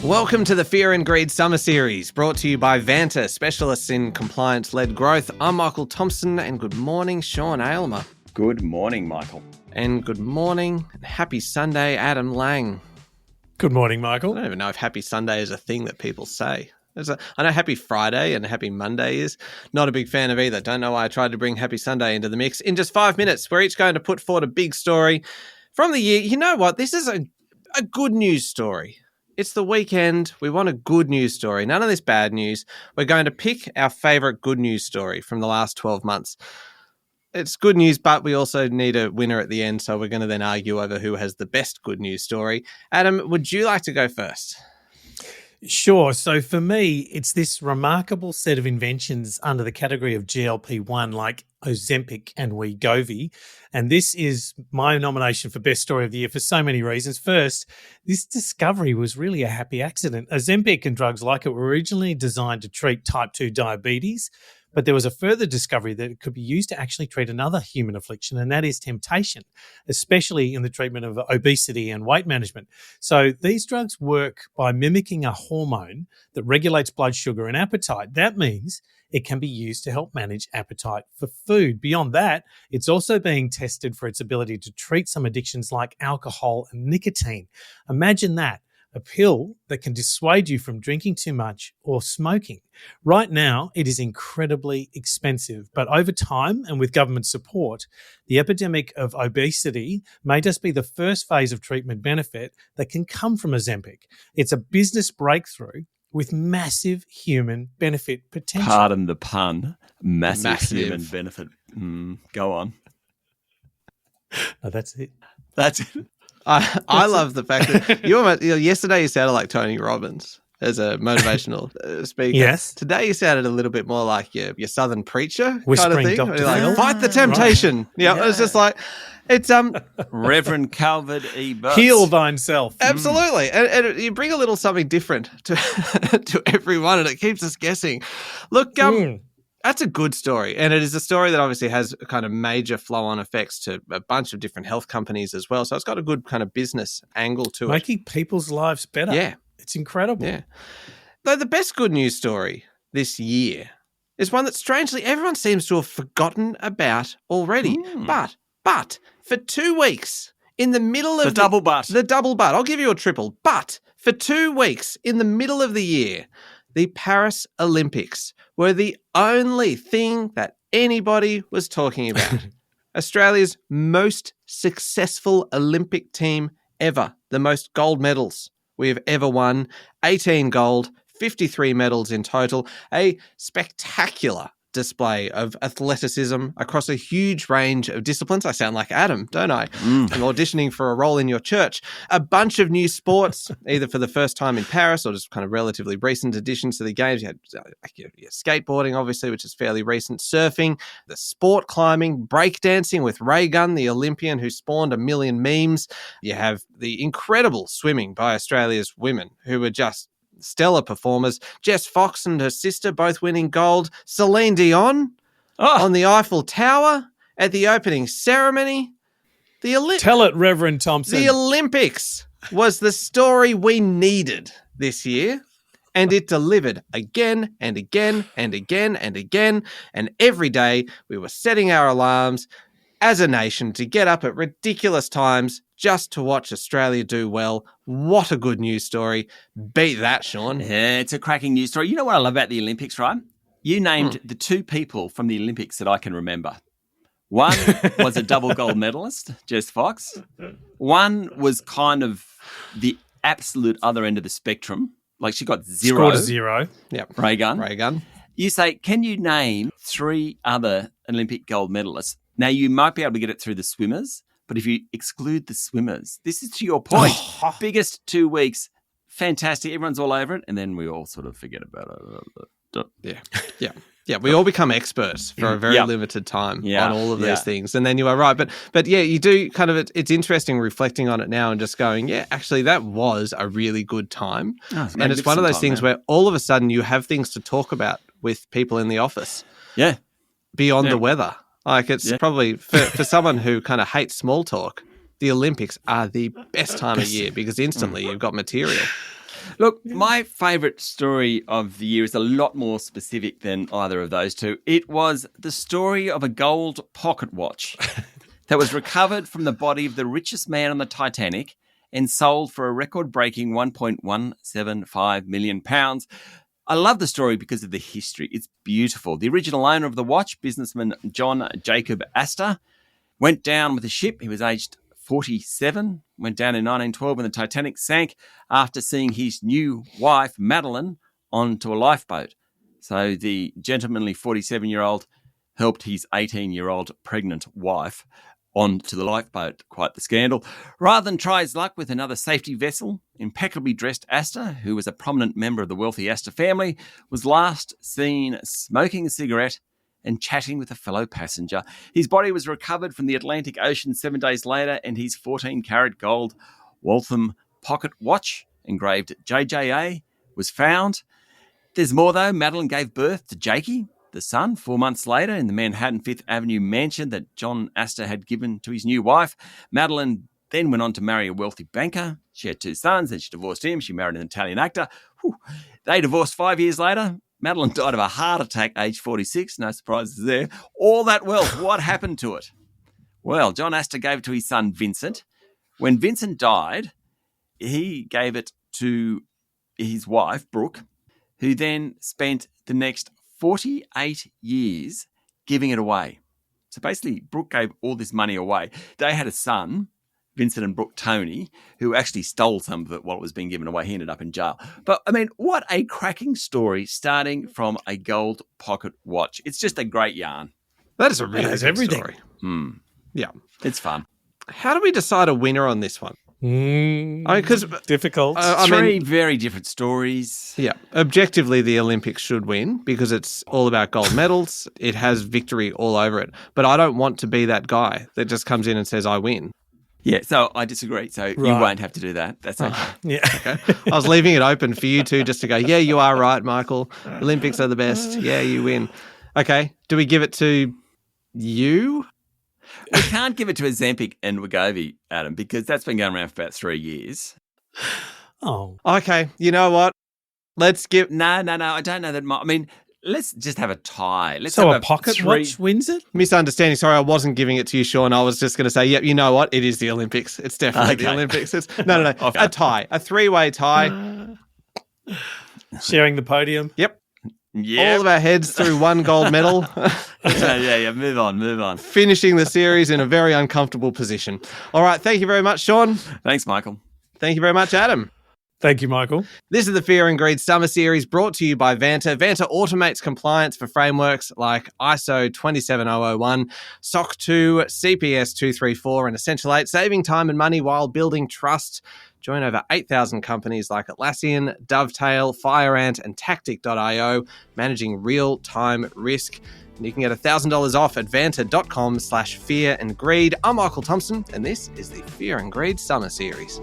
Welcome to the Fear and Greed Summer Series, brought to you by Vanta, specialists in compliance-led growth. I'm Michael Thompson, and good morning, Sean Aylmer. Good morning, Michael. And good morning, and happy Sunday, Adam Lang. Good morning, Michael. I don't even know if happy Sunday is a thing that people say. I know happy Friday and happy Monday is. Not a big fan of either. Don't know why I tried to bring happy Sunday into the mix. In just 5 minutes, we're each going to put forward a big story from the year. You know what? This is a good news story. It's the weekend. We want a good news story. None of this bad news. We're going to pick our favourite good news story from the last 12 months. It's good news, but we also need a winner at the end, so we're going to then argue over who has the best good news story. Adam, would you like to go first? Sure. So for me, it's this remarkable set of inventions under the category of GLP-1 like Ozempic and Wegovy. And this is my nomination for Best Story of the Year for so many reasons. First, this discovery was really a happy accident. Ozempic and drugs like it were originally designed to treat type 2 diabetes, but there was a further discovery that it could be used to actually treat another human affliction, and that is temptation, especially in the treatment of obesity and weight management. So these drugs work by mimicking a hormone that regulates blood sugar and appetite. That means it can be used to help manage appetite for food. Beyond that, it's also being tested for its ability to treat some addictions like alcohol and nicotine. Imagine that. A pill that can dissuade you from drinking too much or smoking. Right now, it is incredibly expensive, but over time and with government support, the epidemic of obesity may just be the first phase of treatment benefit that can come from Ozempic. It's a business breakthrough with massive human benefit potential. Pardon the pun. Massive. Human benefit. Go on. No, that's it. That's it. I love the fact that yesterday you sounded like Tony Robbins as a motivational speaker. Yes. Today you sounded a little bit more like your Southern preacher Whispering kind of thing. Dr. Phil. Like, fight the temptation. Right. Yeah, it's just like, it's Reverend Calvert E. Butts. Heal thine self. Absolutely. And you bring a little something different to everyone, and it keeps us guessing. Look, that's a good story, and it is a story that obviously has kind of major flow-on effects to a bunch of different health companies as well. So it's got a good kind of business angle to it. Making people's lives better. Yeah. It's incredible. Yeah. Though the best good news story this year is one that strangely everyone seems to have forgotten about already. But for 2 weeks in the middle of the double but. I'll give you a triple. But for 2 weeks in the middle of the year, the Paris Olympics were the only thing that anybody was talking about. Australia's most successful Olympic team ever. The most gold medals we have ever won. 18 gold, 53 medals in total. A spectacular display of athleticism across a huge range of disciplines. I sound like Adam, don't I? I'm auditioning for a role in your church. A bunch of new sports, either for the first time in Paris or just kind of relatively recent additions to the games. You had skateboarding, obviously, which is fairly recent, surfing, the sport climbing, breakdancing with Ray Gun, the Olympian who spawned a million memes. You have the incredible swimming by Australia's women who were just stellar performers. Jess Fox and her sister both winning gold. Celine Dion on the Eiffel Tower at the opening ceremony. Tell it, Reverend Thompson. The Olympics was the story we needed this year, and it delivered again and again and again and again. And every day we were setting our alarms as a nation to get up at ridiculous times just to watch Australia do well. What a good news story. Beat that, Sean. Yeah, it's a cracking news story. You know what I love about the Olympics, right? You named the two people from the Olympics that I can remember. One was a double gold medalist, Jess Fox. One was kind of the absolute other end of the spectrum. Like she got zero. Scored a zero. Yep. Ray Gun. You say, can you name 3 other Olympic gold medalists? Now, you might be able to get it through the swimmers, but if you exclude the swimmers, this is to your point. Biggest 2 weeks, fantastic. Everyone's all over it, and then we all sort of forget about it. Yeah. We all become experts for a very limited time on all of these things. And then you are right. But yeah, you do kind of, it's interesting reflecting on it now and just going, yeah, actually that was a really good time. And it's one of those things where all of a sudden you have things to talk about with people in the office. Yeah. Beyond the weather. Like it's probably, for someone who kind of hates small talk, the Olympics are the best time of year because instantly you've got material. Look, my favourite story of the year is a lot more specific than either of those two. It was the story of a gold pocket watch that was recovered from the body of the richest man on the Titanic and sold for a record-breaking £1.175 million. I love the story because of the history. It's beautiful. The original owner of the watch, businessman John Jacob Astor, went down with a ship. He was aged 47, went down in 1912 when the Titanic sank after seeing his new wife, Madeline, onto a lifeboat. So the gentlemanly 47-year-old helped his 18-year-old pregnant wife onto the lifeboat. Quite the scandal. Rather than try his luck with another safety vessel, impeccably dressed Astor, who was a prominent member of the wealthy Astor family, was last seen smoking a cigarette and chatting with a fellow passenger. His body was recovered from the Atlantic Ocean 7 days later, and his 14-carat gold Waltham pocket watch, engraved JJA, was found. There's more, though. Madeline gave birth to Jakey, the son, 4 months later in the Manhattan Fifth Avenue mansion that John Astor had given to his new wife. Madeline then went on to marry a wealthy banker. She had 2 sons, then she divorced him. She married an Italian actor. Whew. They divorced 5 years later. Madeline died of a heart attack, aged 46. No surprises there. All that wealth, what happened to it? Well, John Astor gave it to his son, Vincent. When Vincent died, he gave it to his wife, Brooke, who then spent the next 48 years giving it away. So basically, Brooke gave all this money away. They had a son, Vincent and Brooke Tony, who actually stole some of it while it was being given away. He ended up in jail. But, I mean, what a cracking story starting from a gold pocket watch. It's just a great yarn. That is a really good everything. story. Yeah. It's fun. How do we decide a winner on this one? Because difficult. Three very different stories. Yeah. Objectively, the Olympics should win because it's all about gold medals. It has victory all over it. But I don't want to be that guy that just comes in and says, I win. Yeah, so I disagree. So you won't have to do that. That's okay. Yeah. Okay. I was leaving it open for you two just to go, yeah, you are right, Michael. Olympics are the best. Yeah, you win. Okay. Do we give it to you? We can't give it to Ozempic and Wegovy, Adam, because that's been going around for about 3 years. Oh. Okay. You know what? Let's give... No. I don't know that. I mean, let's just have a tie. Let's So have a pocket watch wins it? Misunderstanding. Sorry, I wasn't giving it to you, Sean. I was just going to say, yep, you know what? It is the Olympics. It's definitely the Olympics. It's No. Okay. A tie. A 3-way tie. Sharing the podium. Yep. Yeah. All of our heads through one gold medal. Yeah. Move on. Finishing the series in a very uncomfortable position. All right. Thank you very much, Sean. Thanks, Michael. Thank you very much, Adam. Thank you, Michael. This is the Fear and Greed Summer Series brought to you by Vanta. Vanta automates compliance for frameworks like ISO 27001, SOC 2, CPS 234, and Essential 8, saving time and money while building trust. Join over 8,000 companies like Atlassian, Dovetail, FireAnt, and Tactic.io, managing real-time risk. And you can get $1,000 off at vanta.com/fear and greed. I'm Michael Thompson, and this is the Fear and Greed Summer Series.